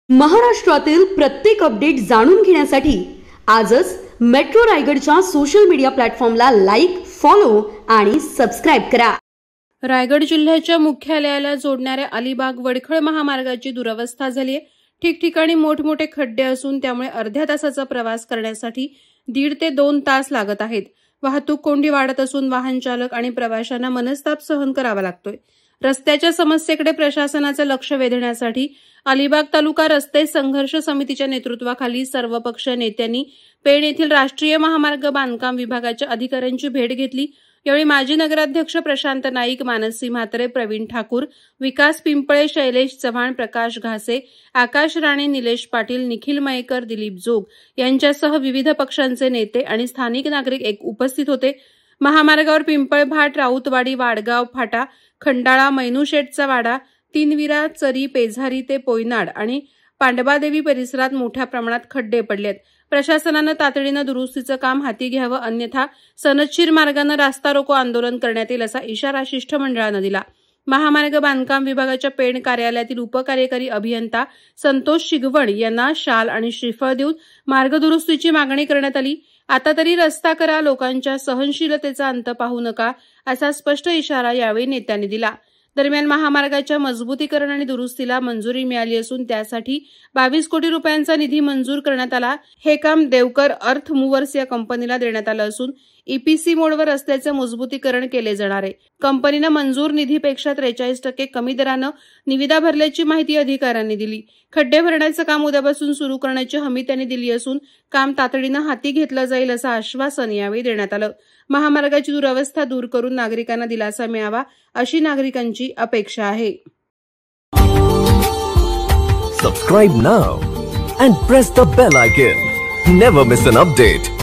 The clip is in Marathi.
महाराष्ट्रातील प्रत्येक अपडेट जाणून घेण्यासाठी आजच मेट्रो रायगडच्या सोशल मीडिया प्लॅटफॉर्मला लाईक, फॉलो आणि सबस्क्राइब करा। रायगड जिल्ह्याच्या मुख्यालयाला जोडणाऱ्या अलिबाग वडखळ महामार्गाची दुरवस्था झाली आहे। ठिकठिकाणी मोठमोठे खड्डे असून त्यामुळे अर्ध्या तासाचा प्रवास करण्यासाठी 1.5 ते 2 तास लागत आहेत। वाहतूक कोंडी वाढत असून वाहन चालक आणि प्रवाशांना मनस्ताप सहन करावा लागतोय। रस्त्याच्या समस्येकडे प्रशासनाचे लक्ष वेधण्यासाठी अलिबाग तालुका रस्ते संघर्ष समितीच्या नेतृत्वाखाली सर्वपक्षीय नेत्यांनी पेण येथील राष्ट्रीय महामार्ग बांधकाम विभागाच्या अधिकाऱ्यांची भेट घेतली। यावेळी माजी नगराध्यक्ष प्रशांत नाईक, मानसी म्हात्रे, प्रवीण ठाकूर, विकास पिंपळे, शैलेश चव्हाण, प्रकाश घासे, आकाश राणे, निलेश पाटील, निखिल मयेकर, दिलीप जोग यांच्यासह विविध पक्षांचे नेते आणि स्थानिक नागरिक उपस्थित होते। महामार्गावर पिंपळभाट, राऊतवाडी, वाडगाव फाटा, खंडाळा, मैनूशेठचा वाडा, तीनविरा, चरी, पेझारी ते पोयनाड आणि पांडबादेवी परिसरात मोठ्या प्रमाणात खड्डे पडलेत। प्रशासनाने तातडीने दुरुस्तीचं काम हाती घ्यावं, अन्यथा सनदशीर मार्गाने रास्ता रोको आंदोलन करण्यात येईल असा इशारा शिष्टमंडळाने दिला। महामार्ग बांधकाम विभागाच्या पेण कार्यालयातील उपकार्यकारी अभियंता संतोष शिगवण यांना शाल आणि श्रीफळ देऊन मार्ग दुरुस्तीची मागणी करण्यात आली। आता तरी रस्ता करा, लोकांच्या सहनशीलतेचा अंत पाहू नका असा स्पष्ट इशारा यावेळी नेत्यांनी दिला। दरम्यान महामार्गाच्या मजबूतीकरण आणि दुरुस्तीला मंजुरी मिळाली असून त्यासाठी 22 कोटी रुपयांचा निधी मंजूर करण्यात आला। हे काम देवकर अर्थ मूव्हर्स या कंपनीला देण्यात आलं असून ईपीसी मोडवर रस्त्याचे मजबूतीकरण केले जाणार आहे। कंपनीने मंजूर निधीपेक्षा 43% कमी दराने निविदा भरल्याची माहिती अधिकाऱ्यांनी दिली। खड्डे भरण्याचं काम उद्यापासून सुरू करण्याची हमी त्यांनी दिली असून काम तातडीने हाती घेतलं जाईल असं आश्वासन यावेळी देण्यात आलं। महामार्गाची दुरवस्था दूर करून नागरिकांना दिलासा मिळावा अशी नागरिकांची अपेक्षा आहे। Subscribe now and press the bell icon. Never miss an update.